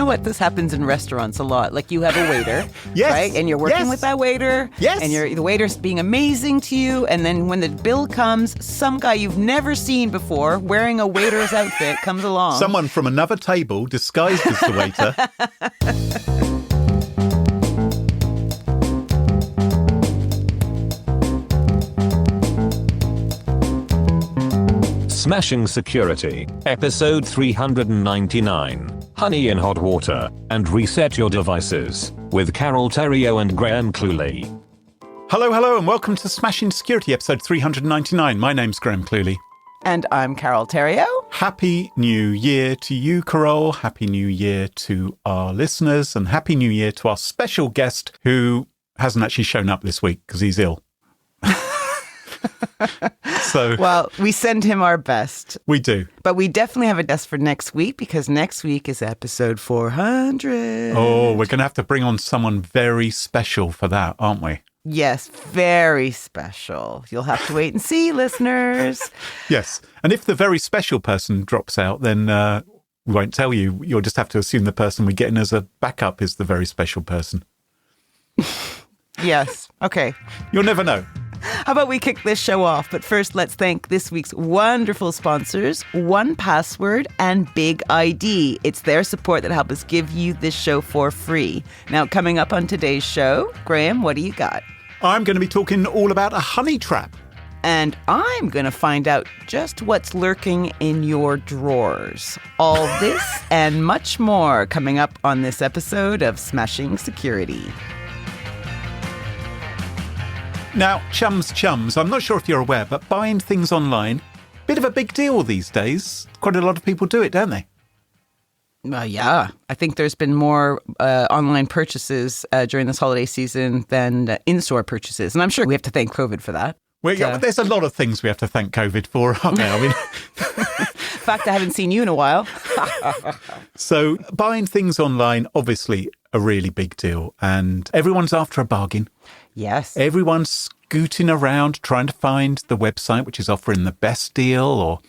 know what? This happens in restaurants a lot. Like you have a waiter, Yes. right? And you're working Yes. with that waiter. Yes. And the waiter's being amazing to you. And then when the bill comes, some guy you've never seen before wearing a waiter's outfit comes along. Someone from another table disguised as the waiter. Smashing Security, episode 399, Honey in Hot Water, and Reset Your Devices, with Carole, Theriault and Cluley. Hello, and welcome to Smashing Security, episode 399. My name's Cluley. And I'm Carole Theriault. Happy New Year to you, Carole. Happy New Year to our listeners, and Happy New Year to our special guest who hasn't actually shown up this week because he's ill. So, well, we send him our best. We do. But we definitely have a guest for next week because next week is episode 400. Oh, we're going to have to bring on someone very special for that, aren't we? Yes, very special. You'll have to wait and see, listeners. Yes. And if the very special person drops out, then we won't tell you. You'll just have to assume the person we get in as a backup is the very special person. Yes. Okay. You'll never know. How about we kick this show off? But first, let's thank this week's wonderful sponsors, 1Password and Big ID. It's their support that help us give you this show for free. Now, coming up on today's show, Graham, what do you got? I'm going to be talking all about a honey trap. And I'm going to find out just what's lurking in your drawers. All this and much more coming up on this episode of Smashing Security. Now, chums, I'm not sure if you're aware, but buying things online, bit of a big deal these days. Quite a lot of people do it, don't they? Yeah. I think there's been more online purchases during this holiday season than in-store purchases. And I'm sure we have to thank COVID for that. Well, yeah, there's a lot of things we have to thank COVID for, aren't there? I mean, in fact, I haven't seen you in a while. So buying things online, obviously a really big deal. And everyone's after a bargain. Yes. Everyone's scooting around trying to find the website which is offering the best deal, or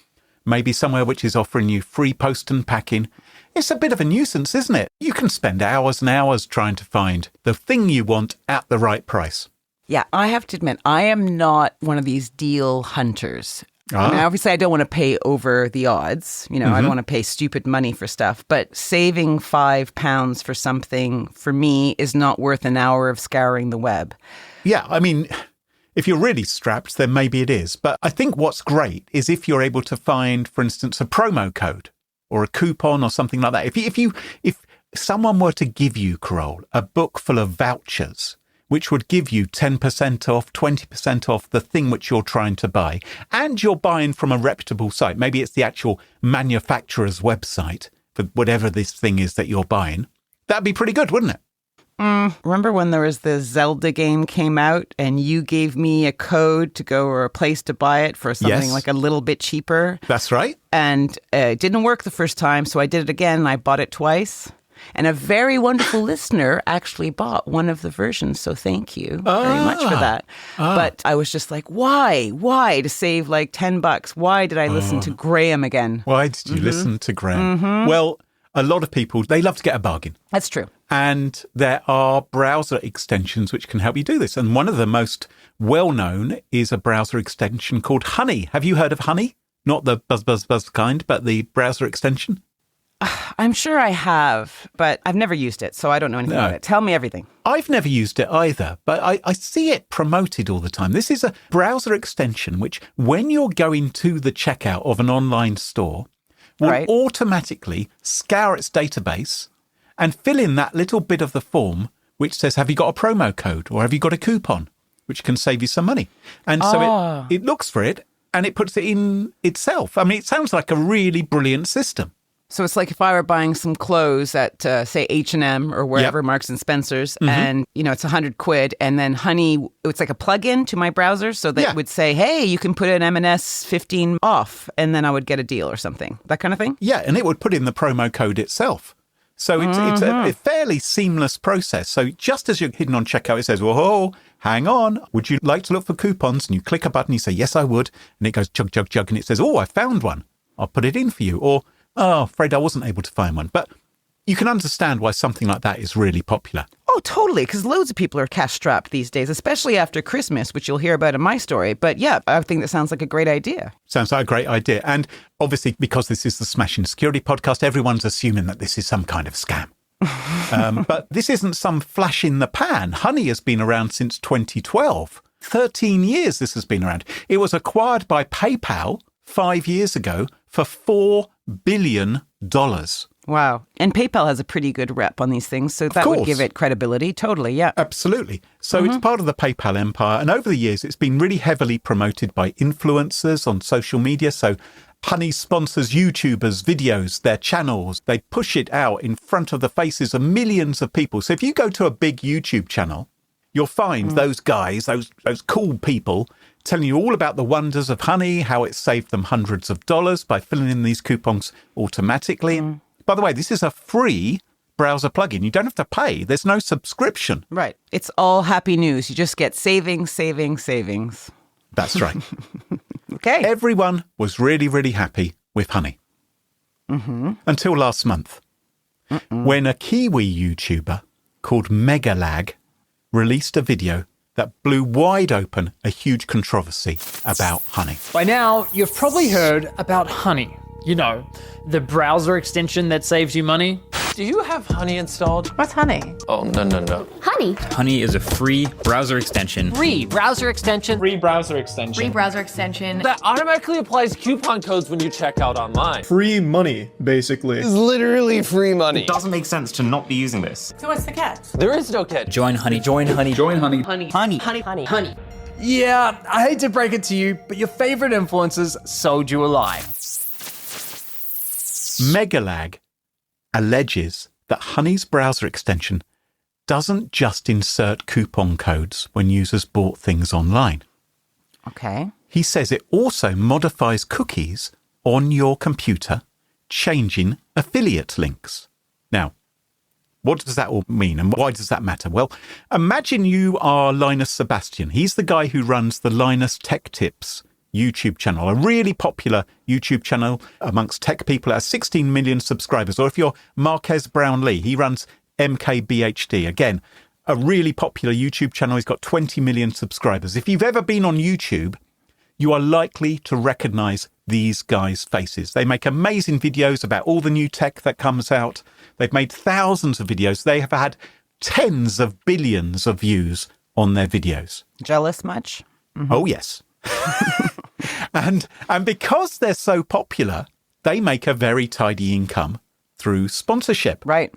maybe somewhere which is offering you free post and packing. It's a bit of a nuisance, isn't it? You can spend hours and hours trying to find the thing you want at the right price. Yeah, I have to admit, I am not one of these deal hunters. I mean, obviously, I don't want to pay over the odds. You know, I don't want to pay stupid money for stuff. But saving £5 for something, for me, is not worth an hour of scouring the web. Yeah, I mean, if you're really strapped, then maybe it is. But I think what's great is if you're able to find, for instance, a promo code or a coupon or something like that. If someone were to give you, Carole, a book full of vouchers, which would give you 10% off, 20% off the thing which you're trying to buy, and you're buying from a reputable site, maybe it's the actual manufacturer's website for whatever this thing is that you're buying, that'd be pretty good, wouldn't it? Remember when there was the Zelda game came out and you gave me a code to go or a place to buy it for something like a little bit cheaper? That's right. And it didn't work the first time, so I did it again and I bought it twice. And a very wonderful listener actually bought one of the versions, so thank you very much for that. But I was just like, why? Why? To save like $10? Why did I listen to Graham again? Why did you listen to Graham? Well, a lot of people, they love to get a bargain. That's true. And there are browser extensions which can help you do this. And one of the most well-known is a browser extension called Honey. Have you heard of Honey? Not the buzz kind, but the browser extension? I'm sure I have, but I've never used it, so I don't know anything about it. Tell me everything. I've never used it either, but I see it promoted all the time. This is a browser extension which, when you're going to the checkout of an online store, will automatically scour its database and fill in that little bit of the form which says, have you got a promo code or have you got a coupon, which can save you some money? And so it looks for it and it puts it in itself. I mean, it sounds like a really brilliant system. So it's like if I were buying some clothes at, say, H&M or wherever, Marks and Spencer's, and, you know, it's £100, and then Honey, it's like a plug-in to my browser, so that it would say, hey, you can put an M&S 15 off, and then I would get a deal or something. That kind of thing? Yeah, and it would put in the promo code itself. So it's a fairly seamless process. So just as you're hidden on checkout, it says, whoa, hang on, would you like to look for coupons? And you click a button, you say, yes, I would. And it goes chug, chug, chug, and it says, oh, I found one. I'll put it in for you. Or, oh, afraid I wasn't able to find one. But you can understand why something like that is really popular. Oh, totally, because loads of people are cash-strapped these days, especially after Christmas, which you'll hear about in my story. But yeah, I think that sounds like a great idea. Sounds like a great idea. And obviously, because this is the Smashing Security podcast, everyone's assuming that this is some kind of scam. But this isn't some flash in the pan. Honey has been around since 2012. 13 years this has been around. It was acquired by PayPal 5 years ago for $4 billion. Wow. And PayPal has a pretty good rep on these things, so that would give it credibility. Totally, yeah. Absolutely. So it's part of the PayPal empire. And over the years, it's been really heavily promoted by influencers on social media. So Honey sponsors YouTubers' videos, their channels. They push it out in front of the faces of millions of people. So if you go to a big YouTube channel, you'll find those guys, those cool people, telling you all about the wonders of Honey, how it saved them hundreds of dollars by filling in these coupons automatically. By the way, this is a free browser plugin. You don't have to pay. There's no subscription. Right. It's all happy news. You just get savings. That's right. Okay. Everyone was really, really happy with Honey. Until last month, when a Kiwi YouTuber called Megalag released a video that blew wide open a huge controversy about Honey. By now, you've probably heard about Honey. You know, the browser extension that saves you money. Do you have Honey installed? What's Honey? Oh, no. Honey. Honey is a free browser extension. Free browser extension. Free browser extension. That automatically applies coupon codes when you check out online. Free money, basically. It's literally free money. It doesn't make sense to not be using this. So what's the catch? There is no catch. Join Honey. Join Honey. Join Honey. Honey. Yeah, I hate to break it to you, but your favorite influencers sold you a lie. Megalag alleges that Honey's browser extension doesn't just insert coupon codes when users bought things online. Okay. He says it also modifies cookies on your computer, changing affiliate links. Now, what does that all mean and why does that matter? Well, imagine you are Linus Sebastian. He's the guy who runs the Linus Tech Tips YouTube channel, a really popular YouTube channel amongst tech people. It has 16 million subscribers. Or if you're Marquez Brownlee, he runs MKBHD. Again, a really popular YouTube channel. He's got 20 million subscribers. If you've ever been on YouTube, you are likely to recognize these guys' faces. They make amazing videos about all the new tech that comes out. They've made thousands of videos. They have had tens of billions of views on their videos. Jealous much? Oh, yes. And because they're so popular, they make a very tidy income through sponsorship. Right.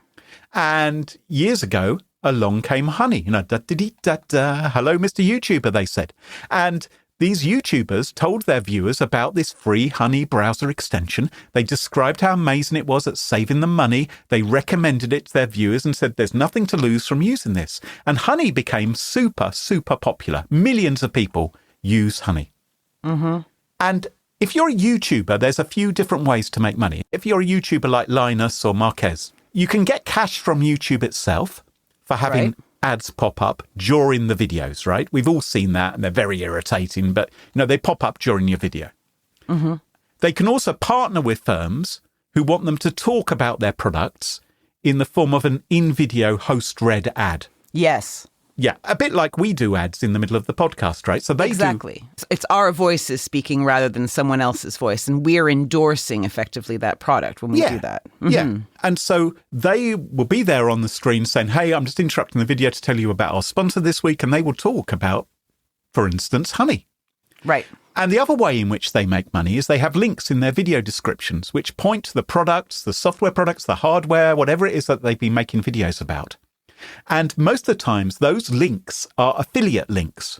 And years ago, along came Honey. You know, da-da-dee-da-da. Hello, Mr. YouTuber, they said. And these YouTubers told their viewers about this free Honey browser extension. They described how amazing it was at saving them money. They recommended it to their viewers and said there's nothing to lose from using this. And Honey became super, super popular. Millions of people use Honey. And if you're a YouTuber, there's a few different ways to make money. If you're a YouTuber like Linus or Marquez, you can get cash from YouTube itself for having ads pop up during the videos, right? We've all seen that and they're very irritating, but you know, they pop up during your video. They can also partner with firms who want them to talk about their products in the form of an in-video host-read ad. Yes. Yeah, a bit like we do ads in the middle of the podcast, right? So they Exactly. It's our voices speaking rather than someone else's voice, and we're endorsing effectively that product when we do that. Yeah. And so they will be there on the screen saying, hey, I'm just interrupting the video to tell you about our sponsor this week, and they will talk about, for instance, Honey. Right. And the other way in which they make money is they have links in their video descriptions which point to the products, the software products, the hardware, whatever it is that they've been making videos about. And most of the times, those links are affiliate links.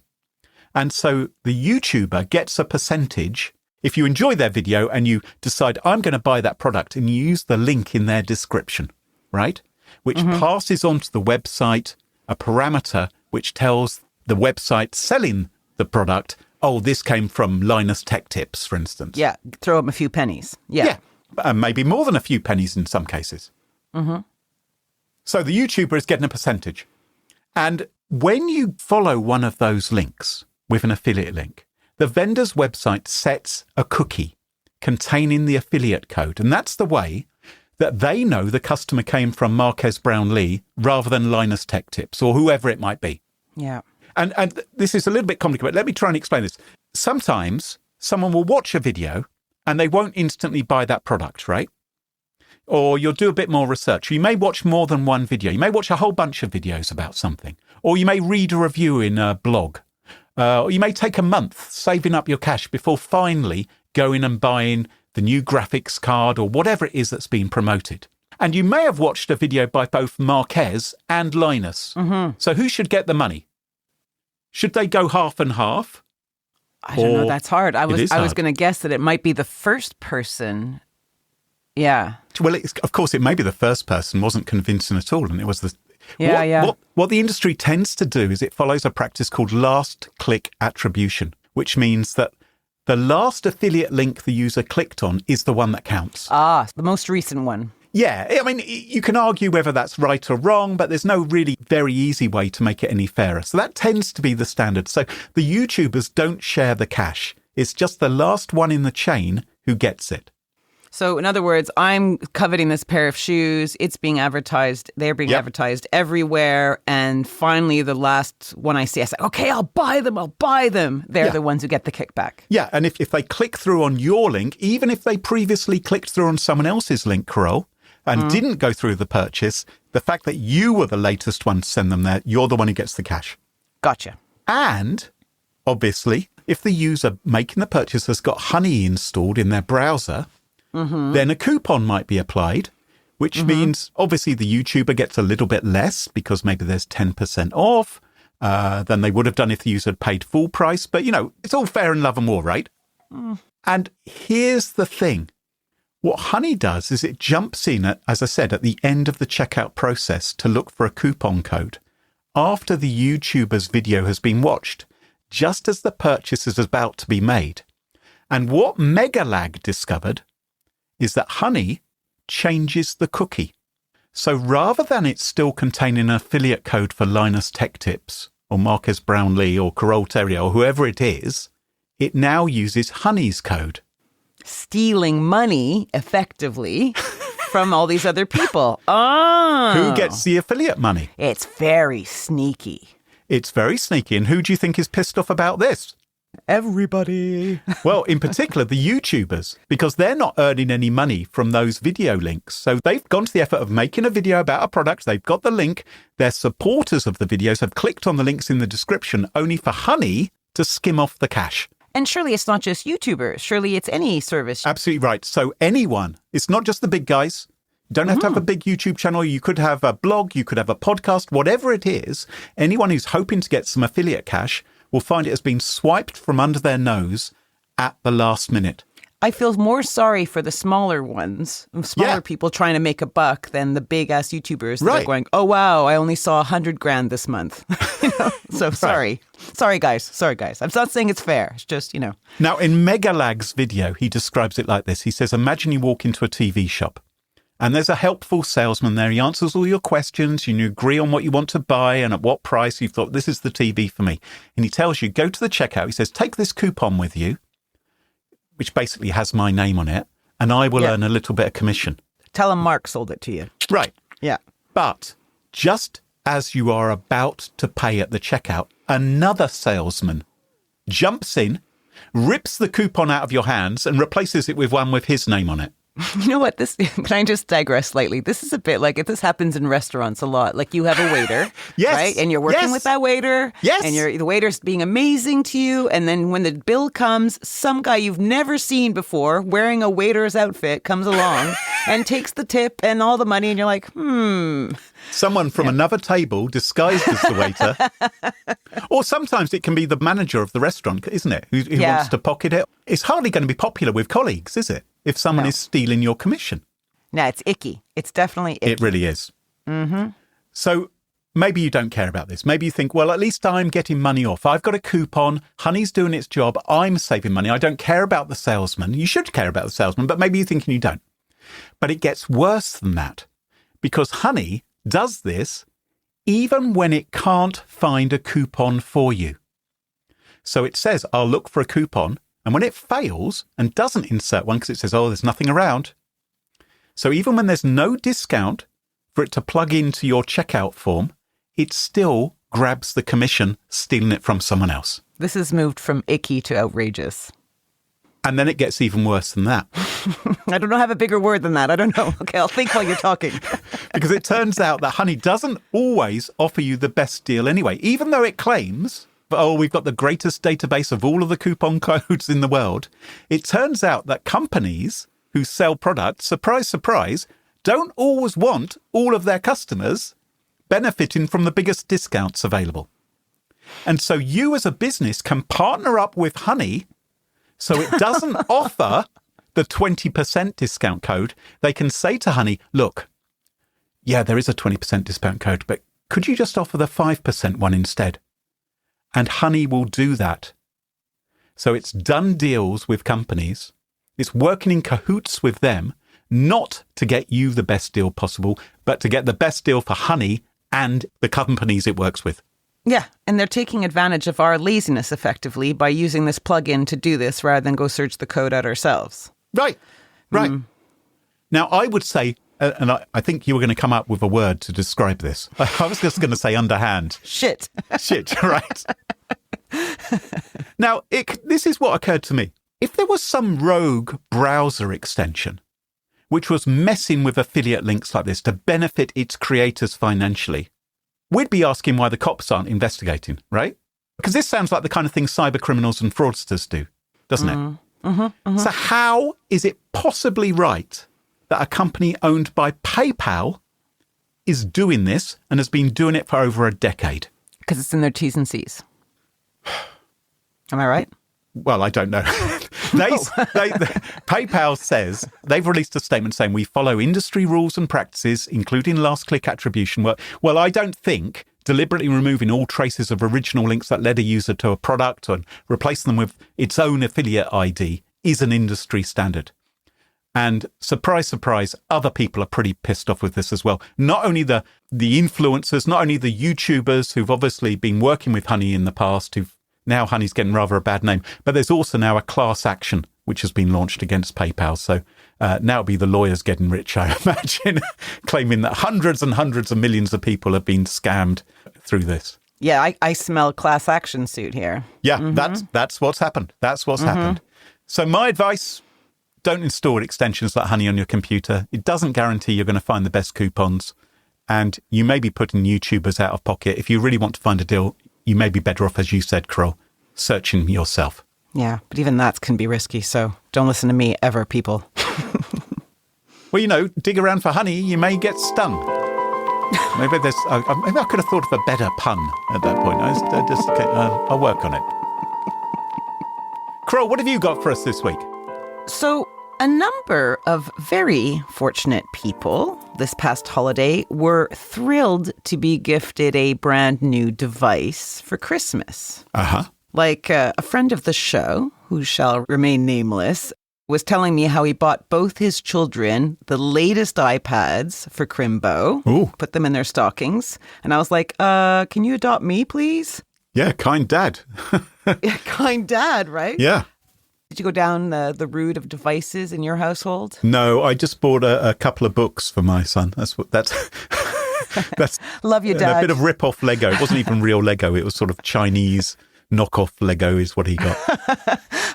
And so the YouTuber gets a percentage if you enjoy their video and you decide, I'm going to buy that product, and you use the link in their description, right? Which passes on to the website a parameter which tells the website selling the product, oh, this came from Linus Tech Tips, for instance. Yeah. Throw them a few pennies. Yeah. And maybe more than a few pennies in some cases. So the YouTuber is getting a percentage. And when you follow one of those links with an affiliate link, the vendor's website sets a cookie containing the affiliate code. And that's the way that they know the customer came from Marques Brownlee rather than Linus Tech Tips or whoever it might be. Yeah. And this is a little bit complicated, but let me try and explain this. Sometimes someone will watch a video and they won't instantly buy that product, right? Or you'll do a bit more research. You may watch more than one video. You may watch a whole bunch of videos about something. Or you may read a review in a blog. Or you may take a month saving up your cash before finally going and buying the new graphics card or whatever it is that's been promoted. And you may have watched a video by both Marques and Linus. Mm-hmm. So who should get the money? Should they go half and half? I don't know. That's hard. I was going to guess that it might be the first person. Yeah. Well, of course, it may be the first person wasn't convincing at all, and it was the. What the industry tends to do is it follows a practice called last click attribution, which means that the last affiliate link the user clicked on is the one that counts. Ah, the most recent one. Yeah, I mean, you can argue whether that's right or wrong, but there's no really very easy way to make it any fairer. So that tends to be the standard. So the YouTubers don't share the cash. It's just the last one in the chain who gets it. So in other words, I'm coveting this pair of shoes. It's being advertised. They're being advertised everywhere. And finally, the last one I see, I say, okay, I'll buy them. They're the ones who get the kickback. Yeah. And if they click through on your link, even if they previously clicked through on someone else's link, Carole, and didn't go through the purchase, the fact that you were the latest one to send them there, you're the one who gets the cash. Gotcha. And obviously, if the user making the purchase has got Honey installed in their browser, then a coupon might be applied, which means obviously the YouTuber gets a little bit less because maybe there's 10% off than they would have done if the user had paid full price. But, you know, it's all fair in love and war, right? And here's the thing. What Honey does is it jumps in, as I said, at the end of the checkout process to look for a coupon code after the YouTuber's video has been watched, just as the purchase is about to be made. And what Megalag discovered is that Honey changes the cookie. So rather than it still containing an affiliate code for Linus Tech Tips or Marques Brownlee or Carole Theriault or whoever it is, it now uses Honey's code. Stealing money, effectively, from all these other people. Oh. Who gets the affiliate money? It's very sneaky. It's very sneaky. And who do you think is pissed off about this? Everybody. Well, in particular, the YouTubers, because they're not earning any money from those video links. So they've gone to the effort of making a video about a product. They've got the link. Their supporters of the videos have clicked on the links in the description only for Honey to skim off the cash. And surely it's not just YouTubers. Surely it's any service. Absolutely right. So anyone, it's not just the big guys. You don't have to have a big YouTube channel. You could have a blog. You could have a podcast, whatever it is. Anyone who's hoping to get some affiliate cash will find it has been swiped from under their nose at the last minute. I feel more sorry for the smaller ones, smaller people trying to make a buck than the big ass YouTubers that are going, oh, wow, I only saw 100 grand this month. So sorry. Sorry, guys. I'm not saying it's fair. It's just, you know. Now, in Megalag's video, he describes it like this. He says, imagine you walk into a TV shop and there's a helpful salesman there. He answers all your questions. You agree on what you want to buy and at what price. You've thought, this is the TV for me. And he tells you, go to the checkout. He says, take this coupon with you, which basically has my name on it, and I will earn a little bit of commission. Tell him Mark sold it to you. Right. Yeah. But just as you are about to pay at the checkout, another salesman jumps in, rips the coupon out of your hands and replaces it with one with his name on it. You know what? Can I just digress slightly? This is a bit like if this happens in restaurants a lot. Like you have a waiter, right? And you're working with that waiter. Yes. And the waiter's being amazing to you. And then when the bill comes, some guy you've never seen before wearing a waiter's outfit comes along and takes the tip and all the money. And you're like, Someone from another table disguised as the waiter. Or sometimes it can be the manager of the restaurant, isn't it? Who wants to pocket it. It's hardly going to be popular with colleagues, is it? If someone is stealing your commission. No, it's icky. It's definitely icky. It really is. Mm-hmm. So maybe you don't care about this. Maybe you think, well, at least I'm getting money off. I've got a coupon. Honey's doing its job. I'm saving money. I don't care about the salesman. You should care about the salesman, but maybe you're thinking you don't. But it gets worse than that because Honey does this even when it can't find a coupon for you. So it says, I'll look for a coupon. And when it fails and doesn't insert one because it says, oh, there's nothing around, So even when there's no discount for it to plug into your checkout form, it still grabs the commission, stealing it from someone else. This has moved from icky to outrageous. And then it gets even worse than that. I don't know, have a bigger word than that. I don't know. Okay, I'll think while you're talking. Because it turns out that Honey doesn't always offer you the best deal anyway. Even though it claims, oh, we've got the greatest database of all of the coupon codes in the world, it turns out that companies who sell products, surprise, surprise, don't always want all of their customers benefiting from the biggest discounts available. And so you as a business can partner up with Honey so it doesn't offer the 20% discount code. They can say to Honey, look, yeah, there is a 20% discount code, but could you just offer the 5% one instead? And Honey will do that. So it's done deals with companies. It's working in cahoots with them, not to get you the best deal possible, but to get the best deal for Honey and the companies it works with. Yeah, and they're taking advantage of our laziness effectively by using this plugin to do this rather than go search the code out ourselves. Right. Now, I would say, and I think you were going to come up with a word to describe this. I was just going to say underhand. Shit, right. Now, this is what occurred to me. If there was some rogue browser extension which was messing with affiliate links like this to benefit its creators financially, we'd be asking why the cops aren't investigating, right? Because this sounds like the kind of thing cyber criminals and fraudsters do, doesn't it? So how is it possibly right that a company owned by PayPal is doing this and has been doing it for over a decade? Because it's in their T's and C's. Am I right? Well, I don't know. PayPal says, they've released a statement saying we follow industry rules and practices, including last click attribution. Well, I don't think deliberately removing all traces of original links that led a user to a product and replacing them with its own affiliate ID is an industry standard. And surprise, surprise, other people are pretty pissed off with this as well. Not only the influencers, not only the YouTubers who've obviously been working with Honey in the past, now Honey's getting rather a bad name, but there's also now a class action which has been launched against PayPal. So now it'll be the lawyers getting rich, I imagine, claiming that hundreds and hundreds of millions of people have been scammed through this. Yeah, I smell class action suit here. Yeah, that's what's happened. That's what's happened. So my advice, don't install extensions like Honey on your computer. It doesn't guarantee you're going to find the best coupons. And you may be putting YouTubers out of pocket. If you really want to find a deal, you may be better off, as you said, Carole, searching yourself. Yeah, but even that can be risky, so don't listen to me ever, people. Well, dig around for Honey, you may get stung. Maybe I could have thought of a better pun at that point. I'll work on it. Carole, what have you got for us this week? So, a number of very fortunate people this past holiday were thrilled to be gifted a brand new device for Christmas. Like a friend of the show, who shall remain nameless, was telling me how he bought both his children the latest iPads for Crimbo, put them in their stockings. And I was like, can you adopt me, please? Yeah, kind dad. Yeah, kind dad, right? Yeah. Did you go down the route of devices in your household? No, I just bought a couple of books for my son. That's Love you, Dad. A bit of rip-off Lego. It wasn't even real Lego. It was sort of Chinese knockoff Lego is what he got.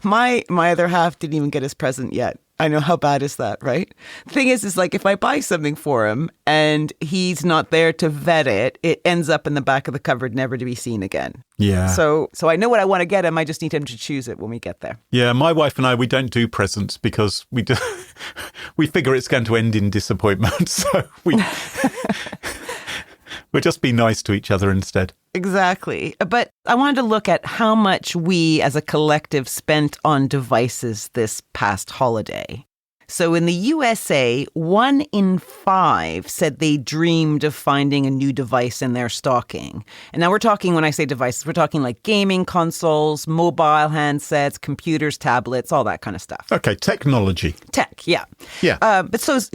My other half didn't even get his present yet. I know, how bad is that, right? The thing is like if I buy something for him and he's not there to vet it, it ends up in the back of the cupboard, never to be seen again. Yeah. So I know what I want to get him. I just need him to choose it when we get there. Yeah, my wife and I, we don't do presents because we figure it's going to end in disappointment. So we'll just be nice to each other instead. Exactly. But I wanted to look at how much we as a collective spent on devices this past holiday. So in the USA, 1 in 5 said they dreamed of finding a new device in their stocking. And now we're talking, when I say devices, we're talking like gaming consoles, mobile handsets, computers, tablets, all that kind of stuff. Okay, technology. Tech, yeah. Yeah. But so's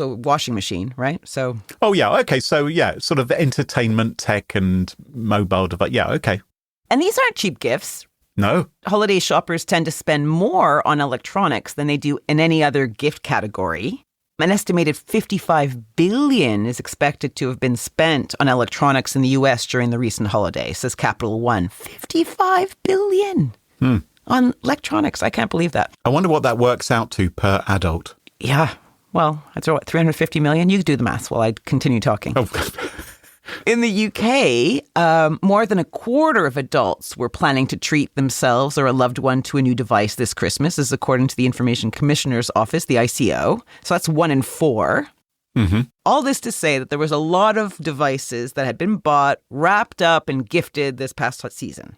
a washing machine, right? So. Oh, yeah. Okay. So, yeah, sort of entertainment, tech and mobile device. Yeah. Okay. And these aren't cheap gifts. No. Holiday shoppers tend to spend more on electronics than they do in any other gift category. An estimated $55 billion is expected to have been spent on electronics in the U.S. during the recent holiday, says Capital One. $55 billion on electronics. I can't believe that. I wonder what that works out to per adult. Yeah. Well, I'd throw it 350 million. You do the maths while I continue talking. Oh. In the UK, more than a quarter of adults were planning to treat themselves or a loved one to a new device this Christmas, is according to the Information Commissioner's Office, the ICO. So that's 1 in 4. Mm-hmm. All this to say that there was a lot of devices that had been bought, wrapped up, and gifted this past season.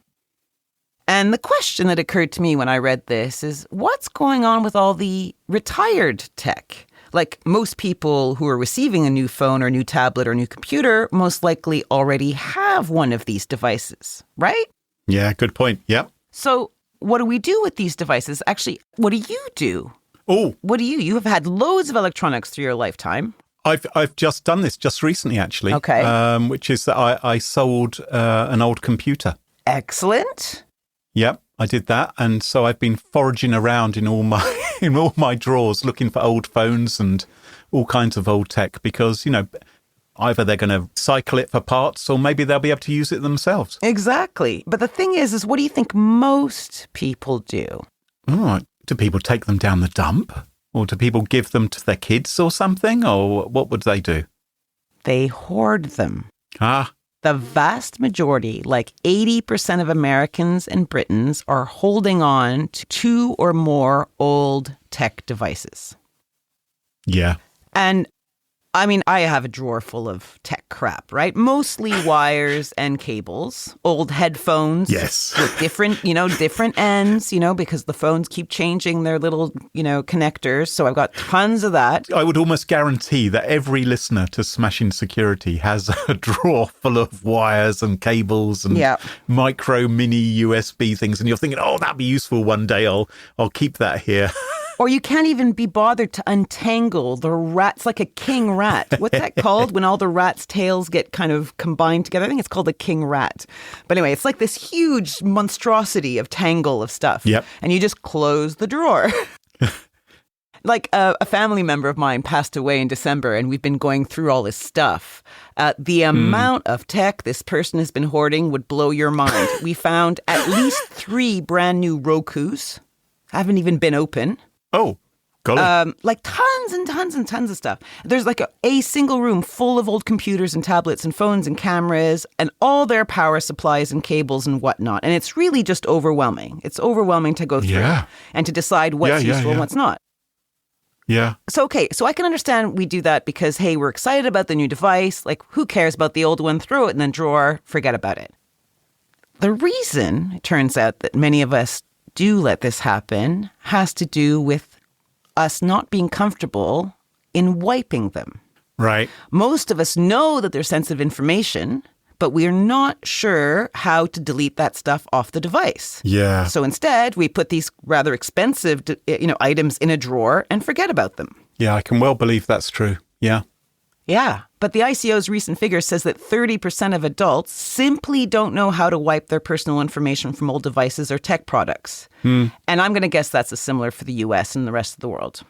And the question that occurred to me when I read this is, what's going on with all the retired tech? Like, most people who are receiving a new phone or new tablet or new computer most likely already have one of these devices, right? Yeah, good point. Yep. So what do we do with these devices? Actually, what do you do? Oh, What do you? You have had loads of electronics through your lifetime. I've just done this just recently, actually. Okay. Which is that I sold an old computer. Excellent. Yep, I did that. And so I've been foraging around in all my drawers looking for old phones and all kinds of old tech because, either they're going to cycle it for parts or maybe they'll be able to use it themselves. Exactly. But the thing is what do you think most people do? All right. Do people take them down the dump? Or do people give them to their kids or something? Or what would they do? They hoard them. Ah, The vast majority, like 80% of Americans and Britons, are holding on to 2 or more old tech devices. yeah. And I mean, I have a drawer full of tech crap, right? Mostly wires and cables, old headphones. Yes. With different ends, because the phones keep changing their little, connectors. So I've got tons of that. I would almost guarantee that every listener to Smashing Security has a drawer full of wires and cables and micro mini USB things. And you're thinking, oh, that'd be useful one day. I'll keep that here. Or you can't even be bothered to untangle the rats, like a king rat. What's that called when all the rats' tails get kind of combined together? I think it's called a king rat. But anyway, it's like this huge monstrosity of tangle of stuff. Yep. And you just close the drawer. Like a family member of mine passed away in December and we've been going through all this stuff. The amount of tech this person has been hoarding would blow your mind. We found at least 3 brand new Rokus. Haven't even been open. Oh, golly. Like tons and tons and tons of stuff. There's like a single room full of old computers and tablets and phones and cameras and all their power supplies and cables and whatnot. And it's really just overwhelming. It's overwhelming to go through and to decide what's useful and what's not. Yeah. So, okay, so I can understand we do that because, hey, we're excited about the new device. Like, who cares about the old one? Throw it in the drawer, forget about it. The reason, it turns out, that many of us do let this happen has to do with us not being comfortable in wiping them. Right. Most of us know that they're sensitive information, but we're not sure how to delete that stuff off the device. Yeah. So instead, we put these rather expensive, items in a drawer and forget about them. Yeah, I can well believe that's true. Yeah. Yeah, but the ICO's recent figure says that 30% of adults simply don't know how to wipe their personal information from old devices or tech products. And I'm going to guess that's similar for the US and the rest of the world.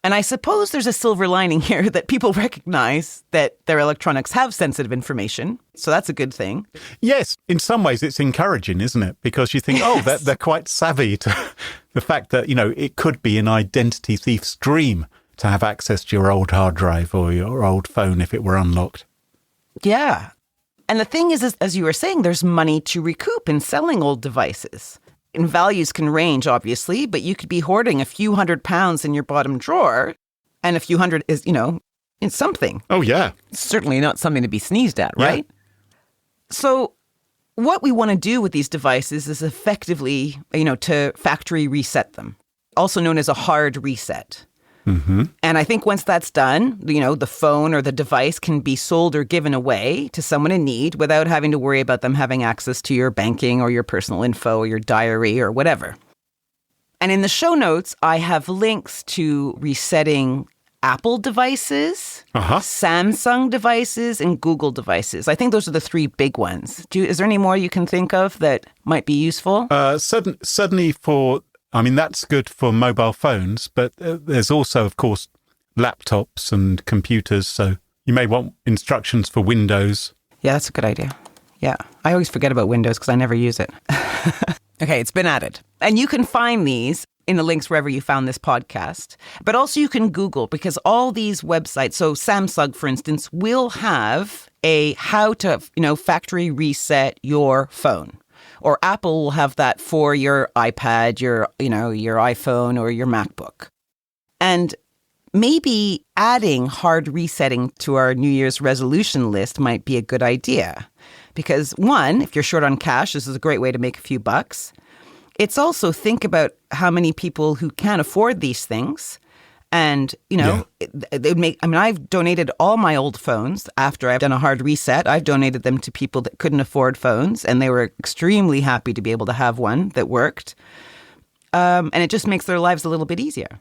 And I suppose there's a silver lining here that people recognize that their electronics have sensitive information. So that's a good thing. Yes, in some ways it's encouraging, isn't it? Because you think, they're quite savvy to the fact that, it could be an identity thief's dream to have access to your old hard drive or your old phone if it were unlocked. Yeah. And the thing is, as you were saying, there's money to recoup in selling old devices. And values can range, obviously, but you could be hoarding a few £100 in your bottom drawer, and a few hundred is, it's something. Oh, yeah. It's certainly not something to be sneezed at, right? So what we want to do with these devices is effectively, to factory reset them, also known as a hard reset. Mm-hmm. And I think once that's done, the phone or the device can be sold or given away to someone in need without having to worry about them having access to your banking or your personal info or your diary or whatever. And in the show notes, I have links to resetting Apple devices, Samsung devices, and Google devices. I think those are the three big ones. Is there any more you can think of that might be useful? Certainly that's good for mobile phones, but there's also, of course, laptops and computers. So you may want instructions for Windows. Yeah, that's a good idea. Yeah. I always forget about Windows because I never use it. Okay, it's been added. And you can find these in the links wherever you found this podcast. But also you can Google, because all these websites, so Samsung, for instance, will have a how to, factory reset your phone. Or Apple will have that for your iPad, your iPhone or your MacBook. And maybe adding hard resetting to our New Year's resolution list might be a good idea. Because one, if you're short on cash, this is a great way to make a few bucks. It's also think about how many people who can't afford these things. And, I've donated all my old phones after I've done a hard reset. I've donated them to people that couldn't afford phones, and they were extremely happy to be able to have one that worked. And it just makes their lives a little bit easier.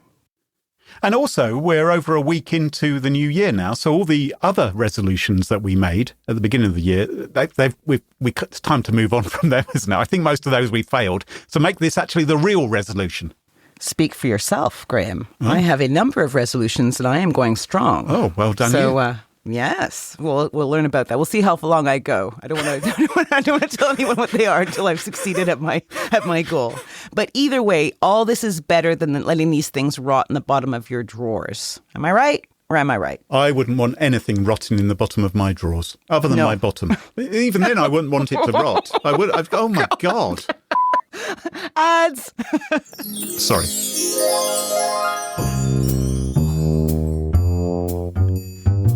And also, we're over a week into the new year now, so all the other resolutions that we made at the beginning of the year, it's time to move on from them, isn't it? I think most of those we failed. So make this actually the real resolution. Speak for yourself, Graham. I have a number of resolutions and I am going strong. Oh, well done. So, yes, we'll learn about that. We'll see how long I go. I don't want to tell anyone what they are until I've succeeded at my goal. But either way, all this is better than letting these things rot in the bottom of your drawers. Am I right? Or am I right? I wouldn't want anything rotting in the bottom of my drawers, other than my bottom. Even then, I wouldn't want it to rot. Oh my God. Ads. Sorry.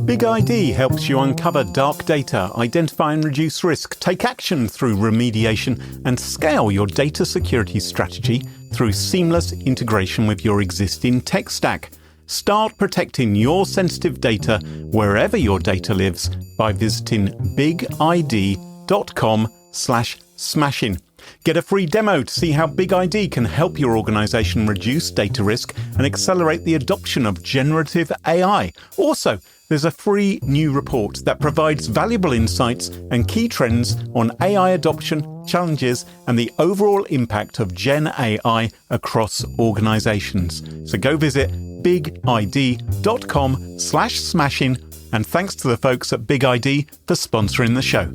Big ID helps you uncover dark data, identify and reduce risk, take action through remediation, and scale your data security strategy through seamless integration with your existing tech stack. Start protecting your sensitive data wherever your data lives by visiting bigid.com/smashing. Get a free demo to see how Big ID can help your organization reduce data risk and accelerate the adoption of generative AI. Also, there's a free new report that provides valuable insights and key trends on AI adoption, challenges, and the overall impact of Gen AI across organizations. So go visit bigid.com/smashing, and thanks to the folks at Big ID for sponsoring the show.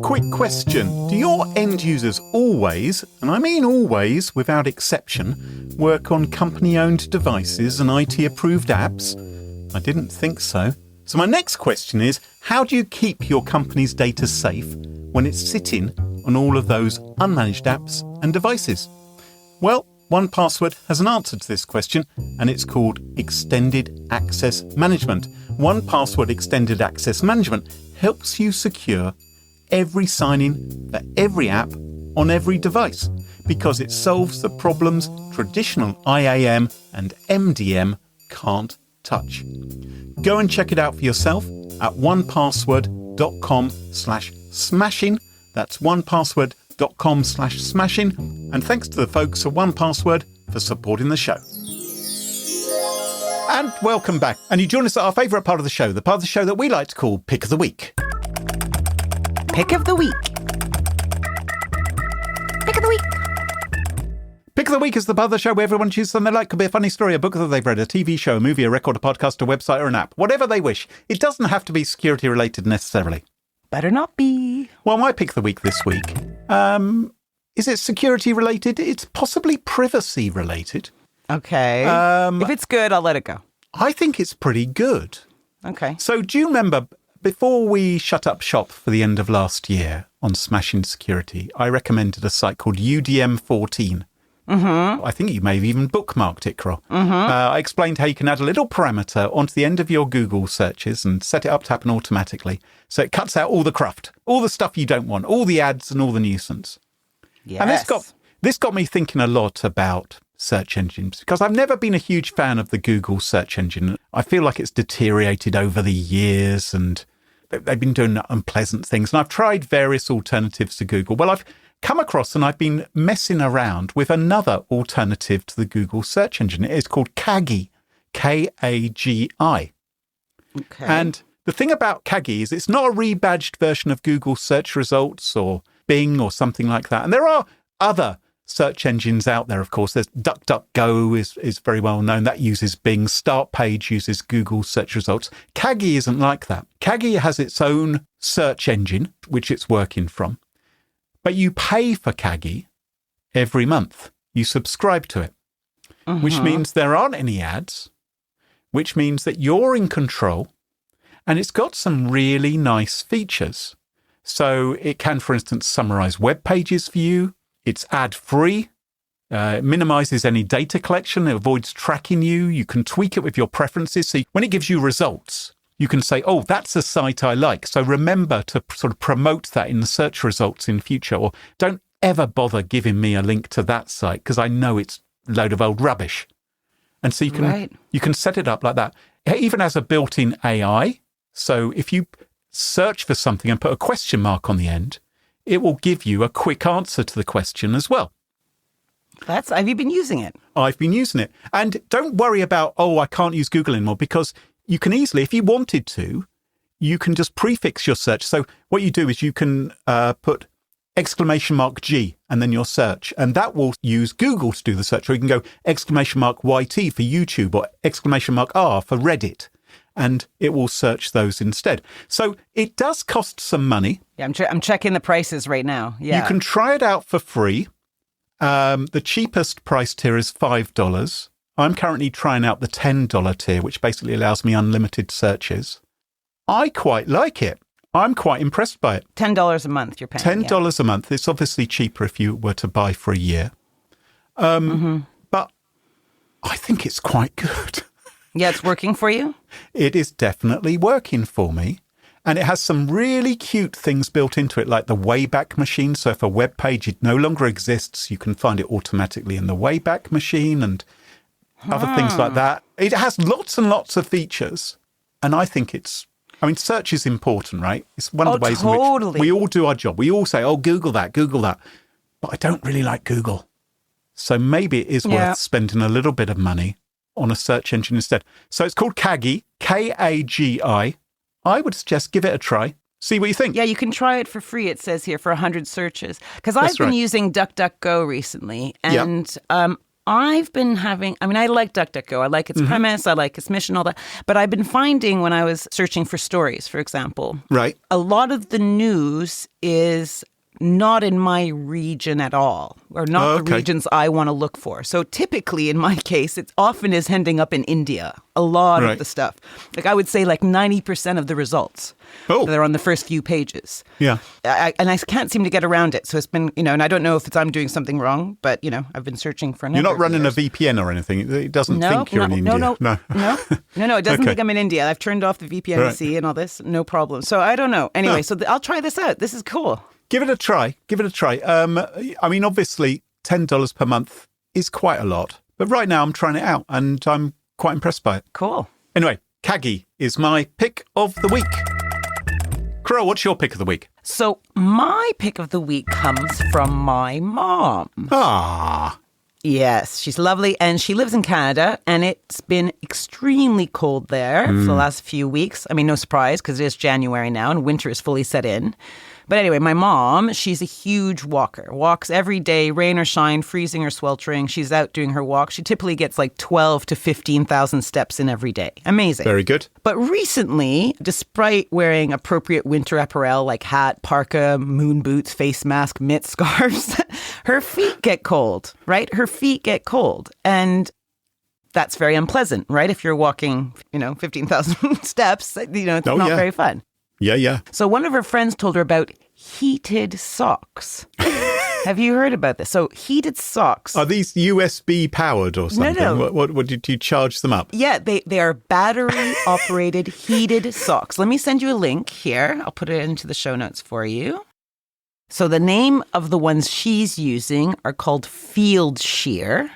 Quick question. Do your end users always, and I mean always without exception, work on company-owned devices and IT-approved apps? I didn't think so. So my next question is, how do you keep your company's data safe when it's sitting on all of those unmanaged apps and devices? Well, 1Password has an answer to this question, and it's called Extended Access Management. 1Password Extended Access Management helps you secure every sign-in for every app on every device, because it solves the problems traditional IAM and MDM can't touch. Go and check it out for yourself at onepassword.com/smashing. That's onepassword.com/smashing. And thanks to the folks at 1Password for supporting the show. And welcome back. And you join us at our favourite part of the show, the part of the show that we like to call Pick of the Week. Pick of the week. Pick of the week. Pick of the Week is the part of the show where everyone chooses something they like. Could be a funny story, a book that they've read, a TV show, a movie, a record, a podcast, a website, or an app. Whatever they wish. It doesn't have to be security related necessarily. Better not be. Well, my Pick of the Week this week, is it security related? It's possibly privacy related. Okay. If it's good, I'll let it go. I think it's pretty good. Okay. So do you remember, before we shut up shop for the end of last year on Smashing Security, I recommended a site called UDM14. Mm-hmm. I think you may have even bookmarked it, Carole. Mm-hmm. I explained how you can add a little parameter onto the end of your Google searches and set it up to happen automatically. So it cuts out all the cruft, all the stuff you don't want, all the ads and all the nuisance. Yes. And this got me thinking a lot about search engines, because I've never been a huge fan of the Google search engine. I feel like it's deteriorated over the years and they've been doing unpleasant things. And I've tried various alternatives to Google. Well, I've come across and I've been messing around with another alternative to the Google search engine. It is called Kagi, Kagi. Okay. And the thing about Kagi is it's not a rebadged version of Google search results or Bing or something like that. And there are other search engines out there, of course. There's DuckDuckGo is very well known. That uses Bing. Start Page uses Google search results. Kagi isn't like that. Kagi has its own search engine, which it's working from. But you pay for Kagi every month. You subscribe to it, which means there aren't any ads, which means that you're in control. And it's got some really nice features. So it can, for instance, summarize web pages for you. It's ad-free. It minimizes any data collection. It avoids tracking you. You can tweak it with your preferences. So when it gives you results, you can say, oh, that's a site I like. So remember to sort of promote that in the search results in future. Or don't ever bother giving me a link to that site because I know it's a load of old rubbish. And so you can set it up like that. It even has a built-in AI. So if you search for something and put a question mark on the end, it will give you a quick answer to the question as well. Have you been using it? I've been using it. And don't worry about, I can't use Google anymore, because you can easily, if you wanted to, you can just prefix your search. So what you do is you can put !G and then your search, and that will use Google to do the search. Or you can go !YT for YouTube or !R for Reddit. And it will search those instead. So it does cost some money. Yeah, I'm checking the prices right now. Yeah, you can try it out for free. The cheapest price tier is $5. I'm currently trying out the $10 tier, which basically allows me unlimited searches. I quite like it. I'm quite impressed by it. $10 a month you're paying. $10 a month. It's obviously cheaper if you were to buy for a year. But I think it's quite good. Yeah, it's working for you? It is definitely working for me. And it has some really cute things built into it, like the Wayback Machine. So if a web page no longer exists, you can find it automatically in the Wayback Machine and other things like that. It has lots and lots of features. And I think search is important, right? It's one of the ways in which we all do our job. We all say, Google that. But I don't really like Google. So maybe it is worth spending a little bit of money on a search engine instead. So it's called Kagi, Kagi. I would suggest give it a try. See what you think. Yeah, you can try it for free, it says here, for 100 searches. Because I've been using DuckDuckGo recently, and I've been having, I like DuckDuckGo. I like its premise, I like its mission, all that. But I've been finding when I was searching for stories, for example, a lot of the news is not in my region at all, or not the regions I want to look for. So typically, in my case, it often is ending up in India, a lot of the stuff. Like I would say 90% of the results that are on the first few pages. Yeah. And I can't seem to get around it. So it's been, and I don't know if I'm doing something wrong, but, I've been searching for a number You're not running years. a VPN or anything? It doesn't think you're in India? No. It doesn't think I'm in India. I've turned off the VPN and all this. No problem. So I don't know. Anyway, so I'll try this out. This is cool. Give it a try. Obviously, $10 per month is quite a lot. But right now, I'm trying it out, and I'm quite impressed by it. Cool. Anyway, Kagi is my pick of the week. Carole, what's your pick of the week? So my pick of the week comes from my mom. Ah. Yes, she's lovely, and she lives in Canada, and it's been extremely cold there for the last few weeks. No surprise, because it is January now, and winter is fully set in. But anyway, my mom, she's a huge walker, walks every day, rain or shine, freezing or sweltering. She's out doing her walk. She typically gets 12 to 15,000 steps in every day. Amazing. Very good. But recently, despite wearing appropriate winter apparel like hat, parka, moon boots, face mask, mitts, scarves, her feet get cold, right? Her feet get cold. And that's very unpleasant, right? If you're walking, 15,000 steps, it's not very fun. Yeah. So one of her friends told her about heated socks. Have you heard about this? So heated socks. Are these USB powered or something? No. What did you charge them up? Yeah, they are battery operated heated socks. Let me send you a link here. I'll put it into the show notes for you. So the name of the ones she's using are called Field Shear.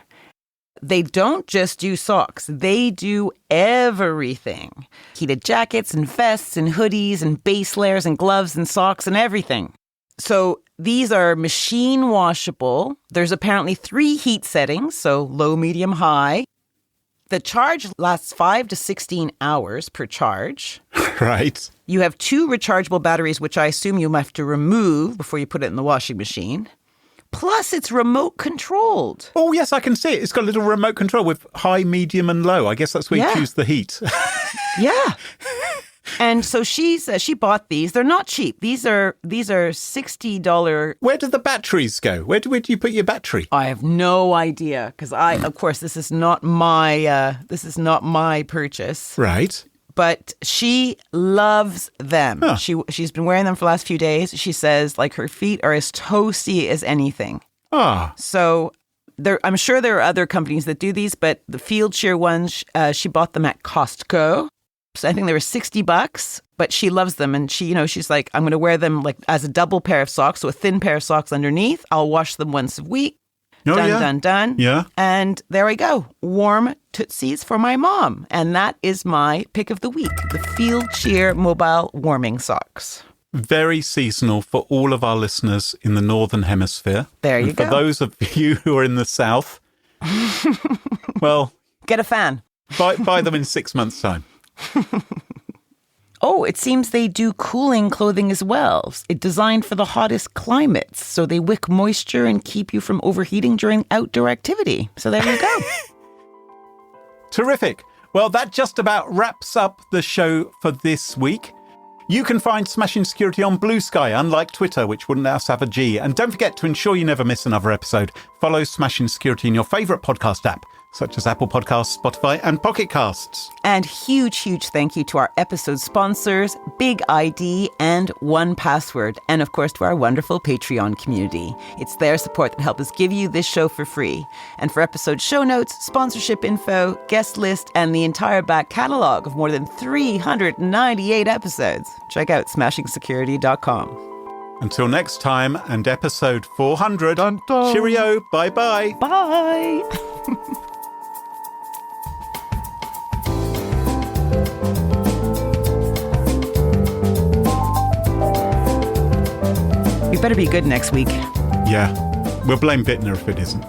They don't just do socks. They do everything. Heated jackets and vests and hoodies and base layers and gloves and socks and everything. So these are machine washable. There's apparently 3 heat settings, so low, medium, high. The charge lasts 5 to 16 hours per charge. Right. You have 2 rechargeable batteries, which I assume you have to remove before you put it in the washing machine. Plus, it's remote controlled. Oh, yes, I can see it. It's got a little remote control with high, medium, and low. I guess that's where you choose the heat. Yeah. And so she bought these. They're not cheap. These are $60. Where do the batteries go? Where do you put your battery? I have no idea because of course, this is not my purchase. Right. But she loves them. Huh. She's been wearing them for the last few days. She says like her feet are as toasty as anything. Ah. So I'm sure there are other companies that do these, but the Field Shear ones, she bought them at Costco. So I think they were $60, but she loves them. And she's like, I'm going to wear them like as a double pair of socks. So a thin pair of socks underneath. I'll wash them once a week. Oh, Done. Yeah. And there I go. Warm Tootsies for my mom. And that is my pick of the week. The Field Shear Mobile Warming Socks. Very seasonal for all of our listeners in the Northern Hemisphere. There you and go. For those of you who are in the South, well... Get a fan. Buy them in 6 months' time. Oh, it seems they do cooling clothing as well. It's designed for the hottest climates, so they wick moisture and keep you from overheating during outdoor activity. So there you go. Terrific. Well, that just about wraps up the show for this week. You can find Smashing Security on Blue Sky, unlike Twitter, which wouldn't else have a G. And don't forget to ensure you never miss another episode. Follow Smashing Security in your favourite podcast app, such as Apple Podcasts, Spotify, and Pocket Casts. And huge thank you to our episode sponsors, Big ID and 1Password, and of course to our wonderful Patreon community. It's their support that helps us give you this show for free. And for episode show notes, sponsorship info, guest list, and the entire back catalogue of more than 398 episodes, check out smashingsecurity.com. Until next time and episode 400. Dun, dun. Cheerio. Bye-bye. Bye! You better be good next week. Yeah. We'll blame Bittner if it isn't.